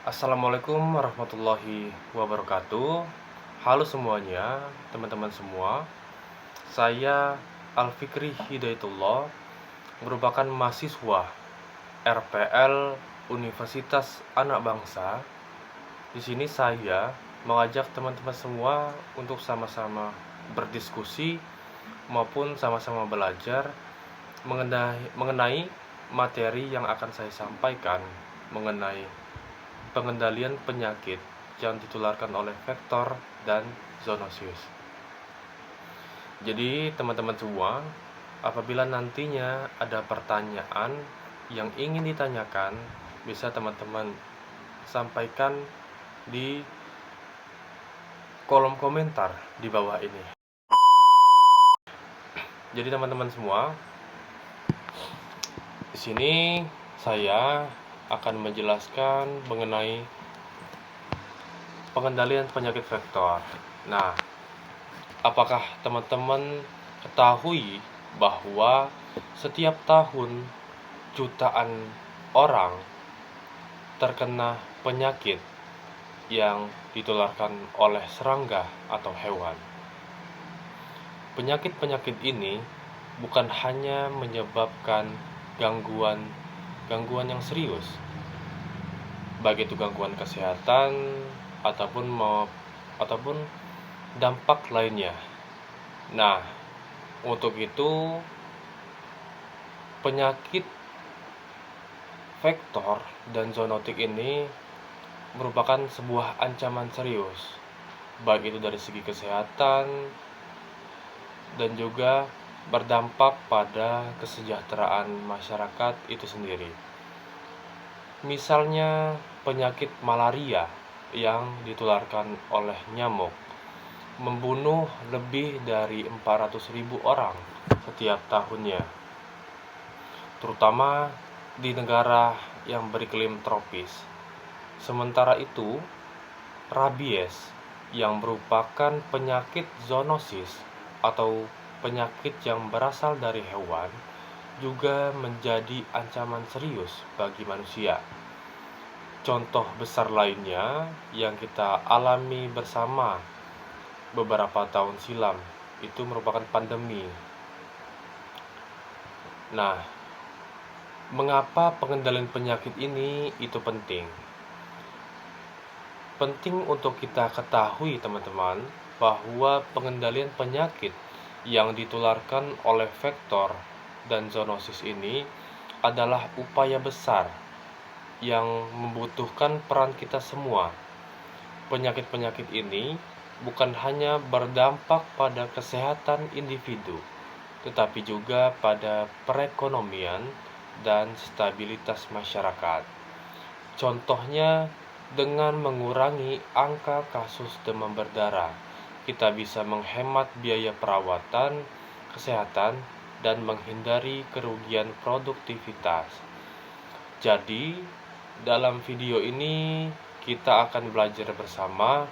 Assalamualaikum warahmatullahi wabarakatuh. Halo semuanya, teman-teman semua. Saya Alfikri Hidayatullah, merupakan mahasiswa RPL Universitas Anak Bangsa. Di sini saya mengajak teman-teman semua untuk sama-sama berdiskusi maupun sama-sama belajar mengenai materi yang akan saya sampaikan mengenai pengendalian penyakit yang ditularkan oleh vektor dan zoonosis. Jadi teman-teman semua, apabila nantinya ada pertanyaan yang ingin ditanyakan, bisa teman-teman sampaikan di kolom komentar di bawah ini. Jadi teman-teman semua, di sini saya akan menjelaskan mengenai pengendalian penyakit vektor. Nah, apakah teman-teman ketahui bahwa setiap tahun jutaan orang terkena penyakit yang ditularkan oleh serangga atau hewan? Penyakit-penyakit ini bukan hanya menyebabkan gangguan yang serius, baik itu gangguan kesehatan ataupun dampak lainnya. Nah, untuk itu penyakit vektor dan zoonotik ini merupakan sebuah ancaman serius, baik itu dari segi kesehatan dan juga berdampak pada kesejahteraan masyarakat itu sendiri. Misalnya penyakit malaria yang ditularkan oleh nyamuk membunuh lebih dari 400.000 orang setiap tahunnya, terutama di negara yang beriklim tropis. Sementara itu, rabies yang merupakan penyakit zoonosis atau penyakit yang berasal dari hewan juga menjadi ancaman serius bagi manusia. Contoh besar lainnya yang kita alami bersama beberapa tahun silam itu merupakan pandemi. Nah, mengapa pengendalian penyakit ini itu penting? Penting untuk kita ketahui teman-teman bahwa pengendalian penyakit yang ditularkan oleh vektor dan zoonosis ini adalah upaya besar yang membutuhkan peran kita semua. Penyakit-penyakit ini bukan hanya berdampak pada kesehatan individu, tetapi juga pada perekonomian dan stabilitas masyarakat. Contohnya, dengan mengurangi angka kasus demam berdarah, kita bisa menghemat biaya perawatan, kesehatan, dan menghindari kerugian produktivitas. Jadi, dalam video ini kita akan belajar bersama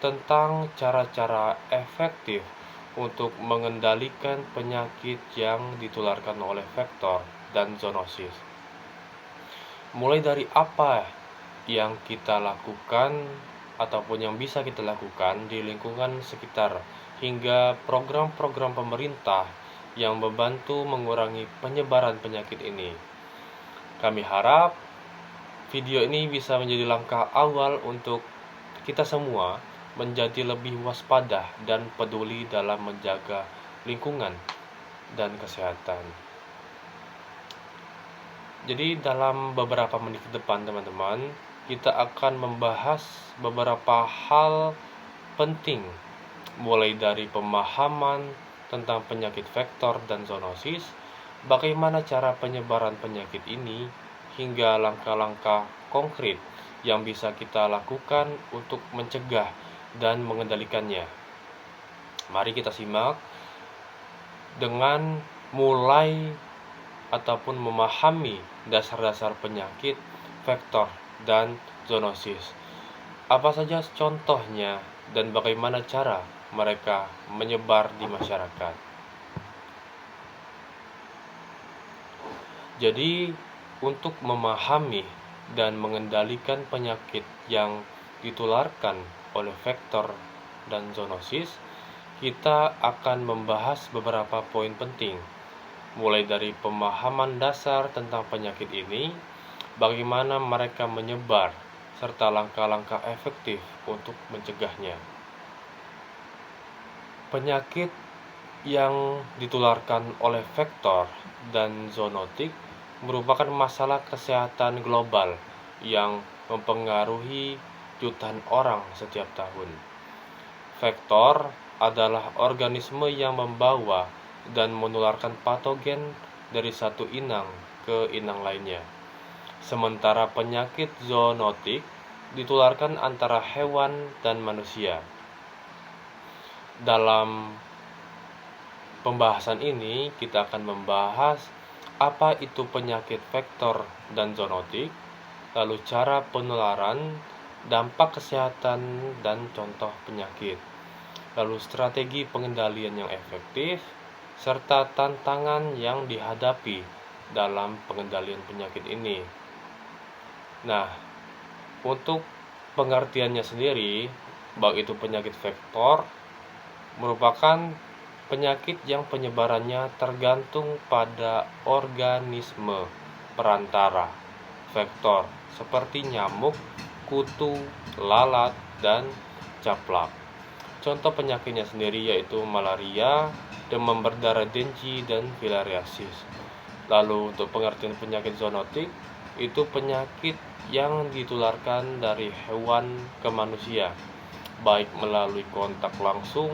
tentang cara-cara efektif untuk mengendalikan penyakit yang ditularkan oleh vektor dan zoonosis. Mulai dari apa yang kita lakukan ataupun yang bisa kita lakukan di lingkungan sekitar, hingga program-program pemerintah yang membantu mengurangi penyebaran penyakit ini. Kami harap video ini bisa menjadi langkah awal untuk kita semua menjadi lebih waspada dan peduli dalam menjaga lingkungan dan kesehatan. Jadi dalam beberapa menit ke depan teman-teman, kita akan membahas beberapa hal penting, mulai dari pemahaman tentang penyakit vektor dan zoonosis, bagaimana cara penyebaran penyakit ini, hingga langkah-langkah konkret yang bisa kita lakukan untuk mencegah dan mengendalikannya. Mari kita simak dengan mulai ataupun memahami dasar-dasar penyakit vektor dan zoonosis. Apa saja contohnya dan bagaimana cara mereka menyebar di masyarakat. Jadi, untuk memahami dan mengendalikan penyakit yang ditularkan oleh vektor dan zoonosis, kita akan membahas beberapa poin penting, mulai dari pemahaman dasar tentang penyakit ini, bagaimana mereka menyebar, serta langkah-langkah efektif untuk mencegahnya. Penyakit yang ditularkan oleh vektor dan zoonotik merupakan masalah kesehatan global yang mempengaruhi jutaan orang setiap tahun. Vektor adalah organisme yang membawa dan menularkan patogen dari satu inang ke inang lainnya. Sementara penyakit zoonotik ditularkan antara hewan dan manusia. Dalam pembahasan ini kita akan membahas apa itu penyakit vektor dan zoonotik, lalu cara penularan, dampak kesehatan dan contoh penyakit, lalu strategi pengendalian yang efektif, serta tantangan yang dihadapi dalam pengendalian penyakit ini. Nah, untuk pengertiannya sendiri, baik itu penyakit vektor merupakan penyakit yang penyebarannya tergantung pada organisme perantara vektor seperti nyamuk, kutu, lalat, dan caplak. Contoh penyakitnya sendiri yaitu malaria, demam berdarah Dengue, dan filariasis. Lalu untuk pengertian penyakit zoonotik, itu penyakit yang ditularkan dari hewan ke manusia, baik melalui kontak langsung,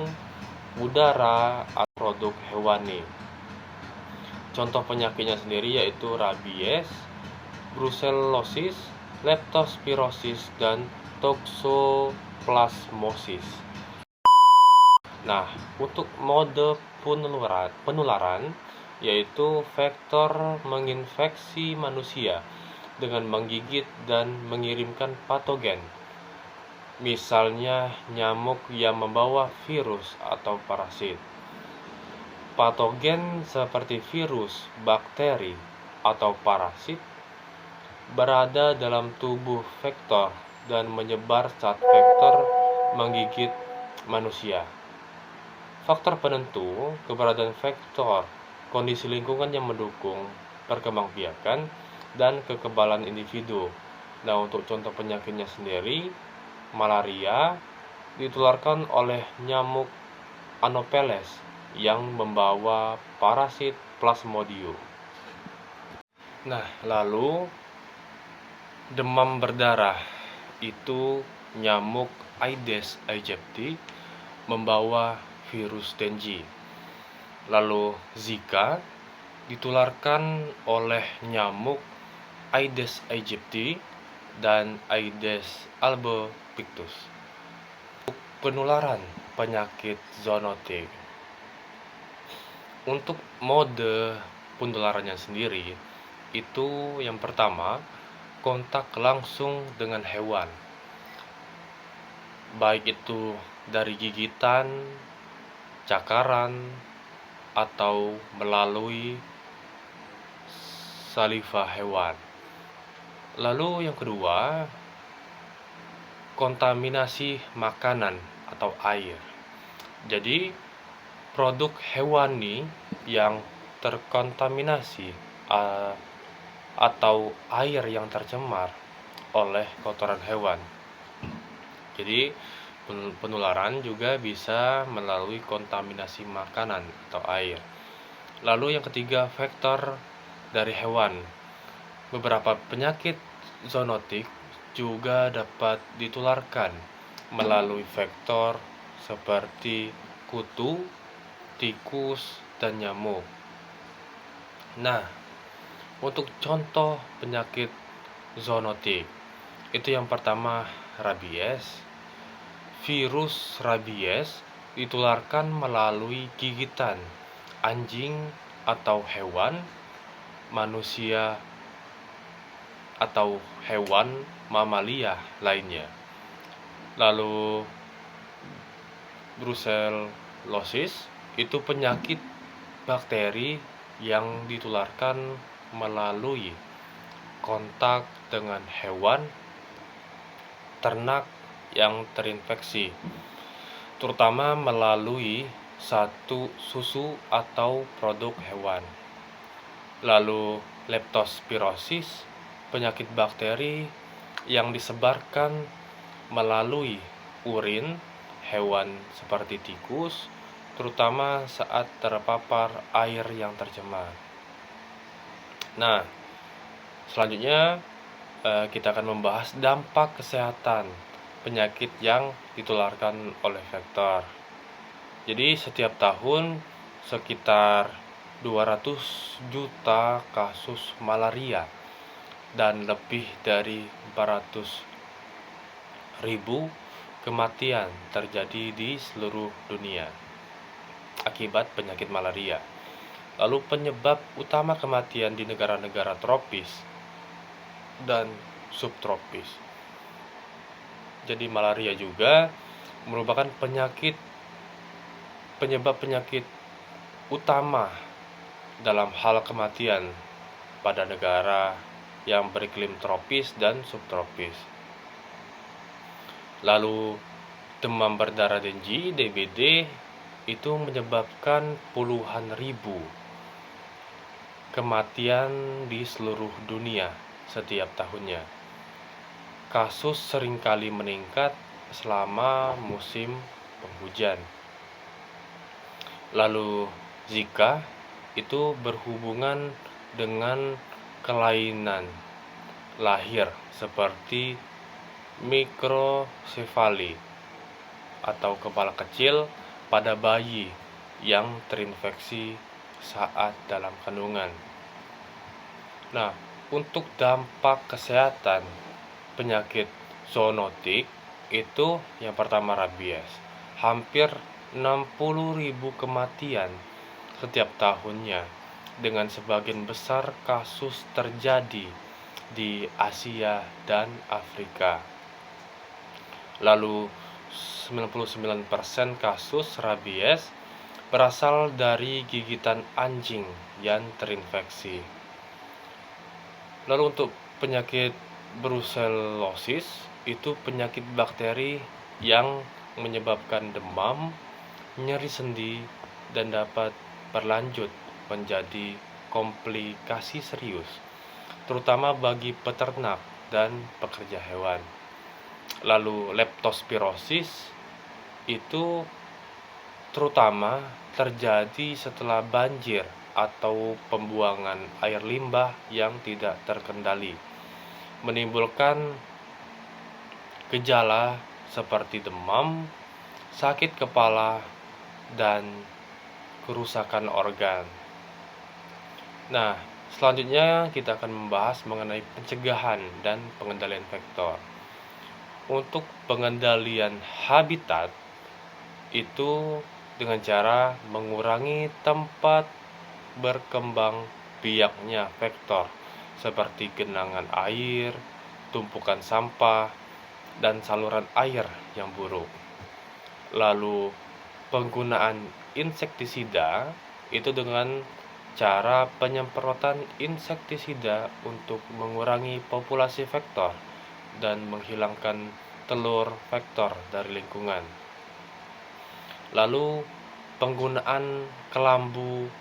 udara, atau produk hewani. Contoh penyakitnya sendiri yaitu rabies, brucellosis, leptospirosis, dan toxoplasmosis. Nah, untuk mode penularan yaitu vektor menginfeksi manusia dengan menggigit dan mengirimkan patogen. Misalnya nyamuk yang membawa virus atau parasit. Patogen seperti virus, bakteri, atau parasit berada dalam tubuh vektor dan menyebar saat vektor menggigit manusia. Faktor penentu keberadaan vektor, kondisi lingkungan yang mendukung perkembangbiakan, dan kekebalan individu. Nah, untuk contoh penyakitnya sendiri, malaria ditularkan oleh nyamuk Anopheles yang membawa parasit Plasmodium. Nah, lalu demam berdarah itu nyamuk Aedes aegypti membawa virus Dengue. Lalu Zika ditularkan oleh nyamuk Aedes aegypti dan Aedes albopictus. Penularan penyakit zoonotik. Untuk mode penularannya sendiri, itu yang pertama, kontak langsung dengan hewan. Baik itu dari gigitan, cakaran, atau melalui saliva hewan. Lalu yang kedua, kontaminasi makanan atau air. Jadi produk hewani yang terkontaminasi atau air yang tercemar oleh kotoran hewan. Jadi penularan juga bisa melalui kontaminasi makanan atau air. Lalu yang ketiga, vektor dari hewan. Beberapa penyakit zoonotik juga dapat ditularkan melalui vektor seperti kutu, tikus, dan nyamuk. Nah, untuk contoh penyakit zoonotik, itu yang pertama rabies. Virus rabies ditularkan melalui gigitan anjing atau hewan, manusia, atau hewan mamalia lainnya. Lalu brucellosis itu penyakit bakteri yang ditularkan melalui berkontak dengan hewan ternak yang terinfeksi, terutama melalui satu susu atau produk hewan. Lalu leptospirosis, penyakit bakteri yang disebarkan melalui urin hewan seperti tikus, terutama saat terpapar air yang tercemar. Nah, selanjutnya kita akan membahas dampak kesehatan penyakit yang ditularkan oleh vektor. Jadi setiap tahun sekitar 200 juta kasus malaria dan lebih dari 400.000 kematian terjadi di seluruh dunia akibat penyakit malaria. Lalu penyebab utama kematian di negara-negara tropis dan subtropis. Jadi malaria juga merupakan penyebab penyakit utama dalam hal kematian pada negara yang beriklim tropis dan subtropis. Lalu demam berdarah denggi (DBD) itu menyebabkan puluhan ribu kematian di seluruh dunia setiap tahunnya. Kasus seringkali meningkat selama musim penghujan. Lalu Zika itu berhubungan dengan kelainan lahir seperti mikrosefali atau kepala kecil pada bayi yang terinfeksi saat dalam kandungan. Nah, untuk dampak kesehatan penyakit zoonotik itu yang pertama rabies. Hampir 60.000 kematian setiap tahunnya, dengan sebagian besar kasus terjadi di Asia dan Afrika. Lalu 99% kasus rabies berasal dari gigitan anjing yang terinfeksi. Lalu untuk penyakit brusellosis itu penyakit bakteri yang menyebabkan demam, nyeri sendi, dan dapat berlanjut menjadi komplikasi serius, terutama bagi peternak dan pekerja hewan. Lalu leptospirosis itu terutama terjadi setelah banjir atau pembuangan air limbah yang tidak terkendali, menimbulkan gejala seperti demam, sakit kepala, dan kerusakan organ. Nah, selanjutnya kita akan membahas mengenai pencegahan dan pengendalian vektor. Untuk pengendalian habitat itu dengan cara mengurangi tempat berkembang biaknya vektor seperti genangan air, tumpukan sampah, dan saluran air yang buruk. Lalu penggunaan insektisida itu dengan cara penyemprotan insektisida untuk mengurangi populasi vektor dan menghilangkan telur vektor dari lingkungan. Lalu penggunaan kelambu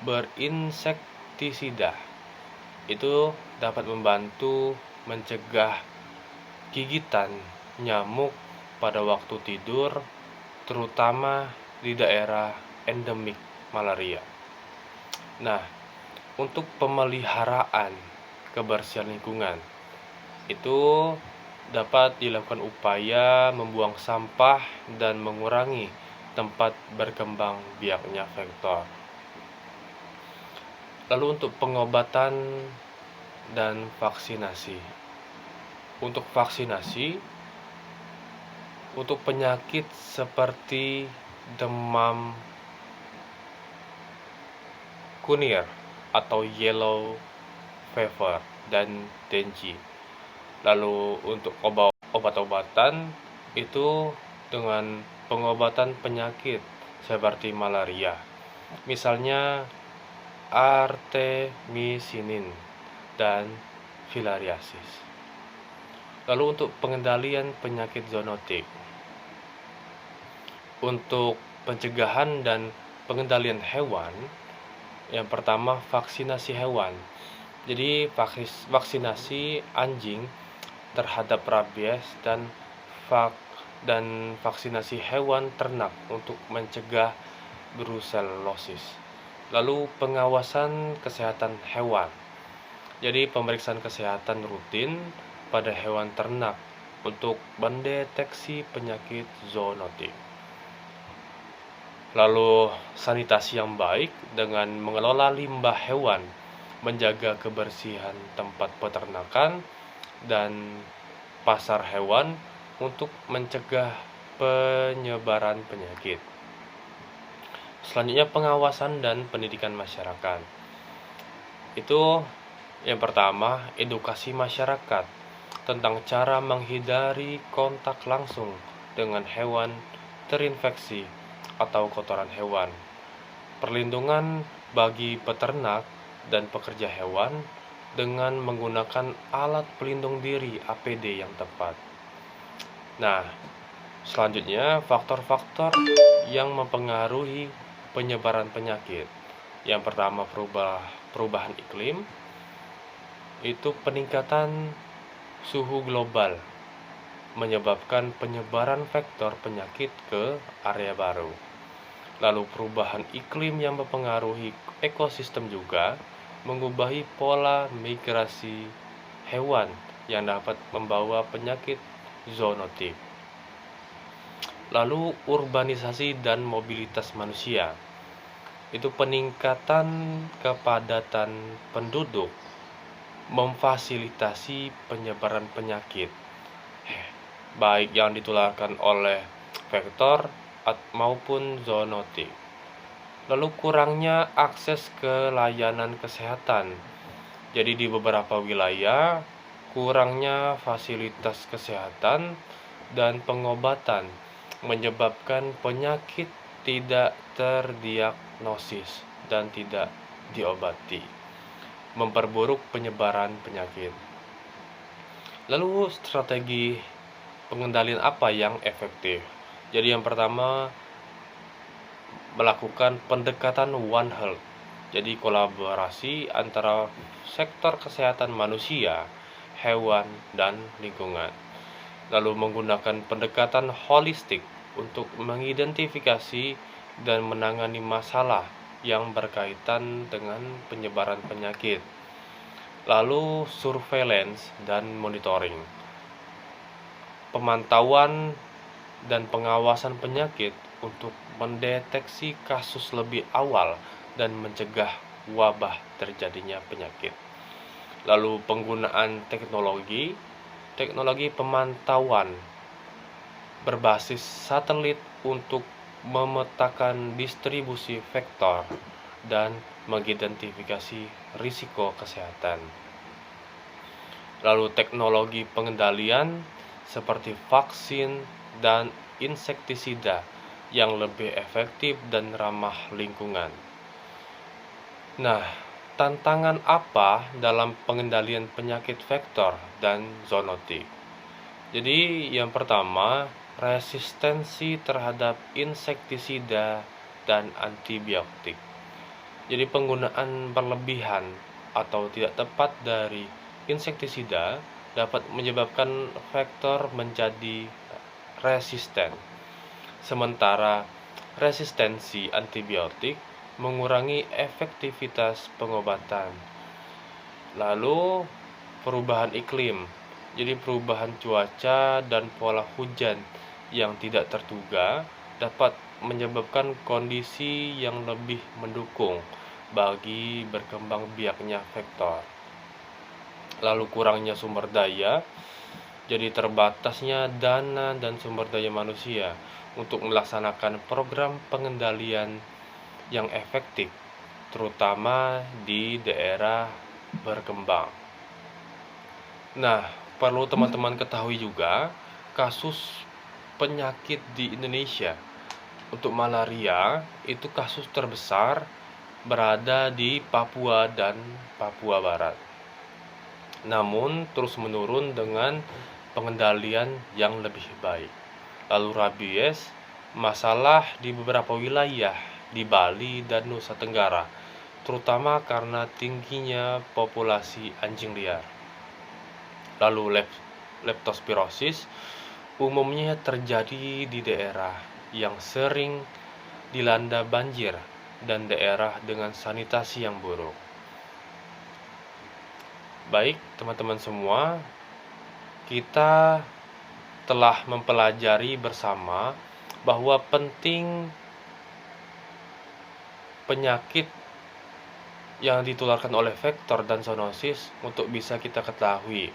berinsektisida itu dapat membantu mencegah gigitan nyamuk pada waktu tidur, terutama di daerah endemik malaria. Nah, untuk pemeliharaan kebersihan lingkungan itu dapat dilakukan upaya membuang sampah dan mengurangi tempat berkembang biaknya vektor. Lalu untuk pengobatan dan vaksinasi. Untuk vaksinasi, untuk penyakit seperti demam kunir atau yellow fever dan dengue. Lalu untuk obat-obatan itu dengan pengobatan penyakit seperti malaria, misalnya artemisinin dan filariasis. Lalu untuk pengendalian penyakit zoonotik, untuk pencegahan dan pengendalian hewan, yang pertama vaksinasi hewan. Jadi vaksinasi anjing terhadap rabies dan vaksinasi hewan ternak untuk mencegah brusellosis. Lalu pengawasan kesehatan hewan. Jadi pemeriksaan kesehatan rutin pada hewan ternak untuk mendeteksi penyakit zoonotik. Lalu sanitasi yang baik dengan mengelola limbah hewan, menjaga kebersihan tempat peternakan dan pasar hewan untuk mencegah penyebaran penyakit. Selanjutnya pengawasan dan pendidikan masyarakat. Itu yang pertama, edukasi masyarakat tentang cara menghindari kontak langsung dengan hewan terinfeksi atau kotoran hewan. Perlindungan bagi peternak dan pekerja hewan dengan menggunakan alat pelindung diri APD yang tepat. Nah, selanjutnya faktor-faktor yang mempengaruhi penyebaran penyakit. Yang pertama perubahan iklim, itu peningkatan suhu global menyebabkan penyebaran vektor penyakit ke area baru. Lalu perubahan iklim yang mempengaruhi ekosistem juga mengubahi pola migrasi hewan yang dapat membawa penyakit zoonotik. Lalu urbanisasi dan mobilitas manusia. Itu peningkatan kepadatan penduduk memfasilitasi penyebaran penyakit, baik yang ditularkan oleh vektor maupun zoonotik. Lalu kurangnya akses ke layanan kesehatan. Jadi di beberapa wilayah kurangnya fasilitas kesehatan dan pengobatan menyebabkan penyakit tidak terdiagnosis dan tidak diobati, memperburuk penyebaran penyakit. Lalu strategi pengendalian apa yang efektif? Jadi yang pertama, melakukan pendekatan One Health. Jadi kolaborasi antara sektor kesehatan manusia, hewan, dan lingkungan. Lalu menggunakan pendekatan holistik untuk mengidentifikasi dan menangani masalah yang berkaitan dengan penyebaran penyakit. Lalu surveillance dan monitoring. Pemantauan dan pengawasan penyakit untuk mendeteksi kasus lebih awal dan mencegah wabah terjadinya penyakit. Lalu penggunaan teknologi pemantauan berbasis satelit untuk memetakan distribusi vektor dan mengidentifikasi risiko kesehatan. Lalu teknologi pengendalian seperti vaksin dan insektisida yang lebih efektif dan ramah lingkungan. Nah, tantangan apa dalam pengendalian penyakit vektor dan zoonotik? Jadi yang pertama, resistensi terhadap insektisida dan antibiotik. Jadi penggunaan berlebihan atau tidak tepat dari insektisida dapat menyebabkan vektor menjadi resisten. Sementara resistensi antibiotik mengurangi efektivitas pengobatan. Lalu perubahan iklim. Jadi perubahan cuaca dan pola hujan yang tidak terduga dapat menyebabkan kondisi yang lebih mendukung bagi berkembang biaknya vektor. Lalu kurangnya sumber daya, jadi terbatasnya dana dan sumber daya manusia untuk melaksanakan program pengendalian yang efektif, terutama di daerah berkembang. Nah, perlu teman-teman ketahui juga, kasus penyakit di Indonesia untuk malaria itu kasus terbesar berada di Papua dan Papua Barat. namun terus menurun dengan pengendalian yang lebih baik. Lalu rabies, masalah di beberapa wilayah di Bali dan Nusa Tenggara, terutama karena tingginya populasi anjing liar. Lalu leptospirosis umumnya terjadi di daerah yang sering dilanda banjir dan daerah dengan sanitasi yang buruk. Baik, teman-teman semua, kita telah mempelajari bersama bahwa penting penyakit yang ditularkan oleh vektor dan zoonosis untuk bisa kita ketahui,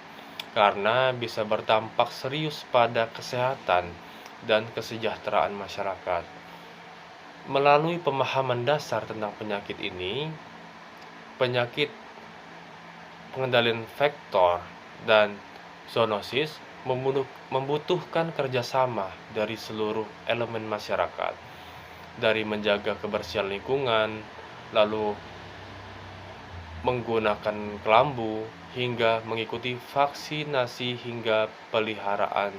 karena bisa berdampak serius pada kesehatan dan kesejahteraan masyarakat. Melalui pemahaman dasar tentang penyakit ini, penyakit pengendalian vektor dan zoonosis membutuhkan kerjasama dari seluruh elemen masyarakat, dari menjaga kebersihan lingkungan, lalu menggunakan kelambu, hingga mengikuti vaksinasi hingga peliharaan.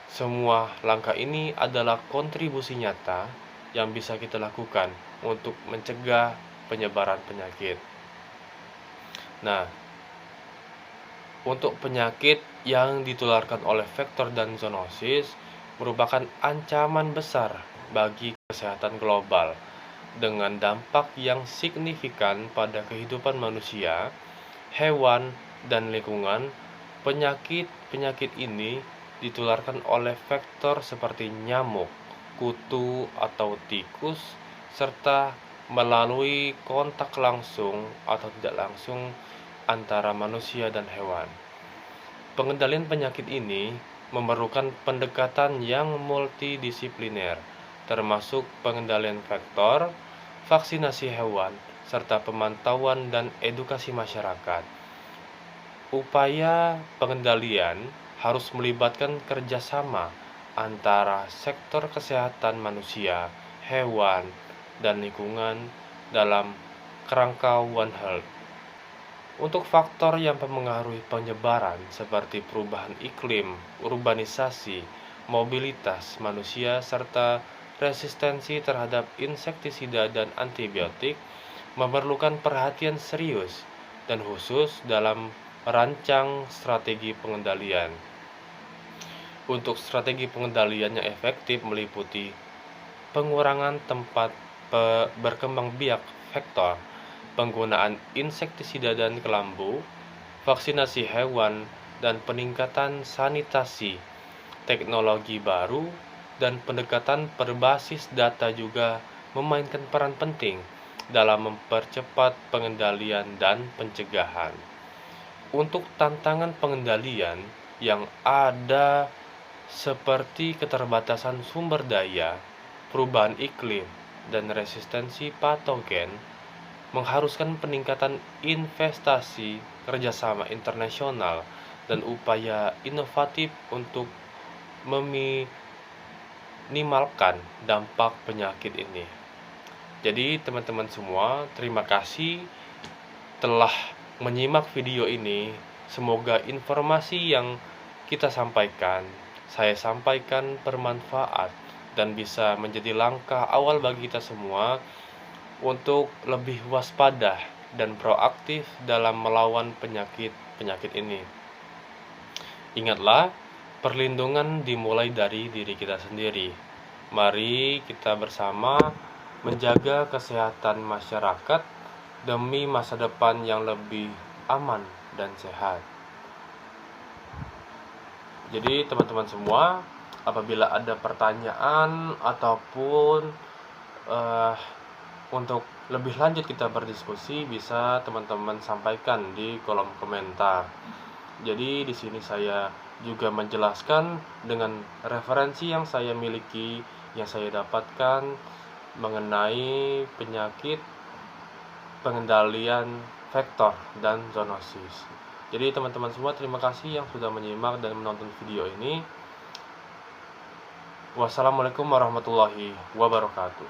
Semua langkah ini adalah kontribusi nyata yang bisa kita lakukan untuk mencegah penyebaran penyakit. Nah, untuk penyakit yang ditularkan oleh vektor dan zoonosis merupakan ancaman besar bagi kesehatan global dengan dampak yang signifikan pada kehidupan manusia, hewan, dan lingkungan. Penyakit-penyakit ini ditularkan oleh vektor seperti nyamuk, kutu, atau tikus, serta melalui kontak langsung atau tidak langsung antara manusia dan hewan. Pengendalian penyakit ini memerlukan pendekatan yang multidisipliner, termasuk pengendalian vektor, vaksinasi hewan, serta pemantauan dan edukasi masyarakat. Upaya pengendalian harus melibatkan kerjasama antara sektor kesehatan manusia, hewan, dan lingkungan dalam kerangka One Health. Untuk faktor yang mempengaruhi penyebaran seperti perubahan iklim, urbanisasi, mobilitas manusia, serta resistensi terhadap insektisida dan antibiotik memerlukan perhatian serius dan khusus dalam merancang strategi pengendalian. Untuk strategi pengendalian yang efektif meliputi pengurangan tempat berkembang biak vektor, penggunaan insektisida dan kelambu, vaksinasi hewan, dan peningkatan sanitasi. Teknologi baru dan pendekatan berbasis data juga memainkan peran penting dalam mempercepat pengendalian dan pencegahan. Untuk tantangan pengendalian yang ada seperti keterbatasan sumber daya, perubahan iklim, dan resistensi patogen, mengharuskan peningkatan investasi, kerjasama internasional, dan upaya inovatif untuk meminimalkan dampak penyakit ini. Jadi teman-teman semua, terima kasih telah menyimak video ini. Semoga informasi yang kita sampaikan, saya sampaikan bermanfaat dan bisa menjadi langkah awal bagi kita semua untuk lebih waspada dan proaktif dalam melawan penyakit-penyakit ini. Ingatlah, perlindungan dimulai dari diri kita sendiri. Mari kita bersama menjaga kesehatan masyarakat demi masa depan yang lebih aman dan sehat. Jadi teman-teman semua, apabila ada pertanyaan ataupun untuk lebih lanjut kita berdiskusi, bisa teman-teman sampaikan di kolom komentar. Jadi di sini saya juga menjelaskan dengan referensi yang saya miliki, yang saya dapatkan mengenai penyakit pengendalian vektor dan zoonosis. Jadi teman-teman semua, terima kasih yang sudah menyimak dan menonton video ini. Wassalamualaikum warahmatullahi wabarakatuh.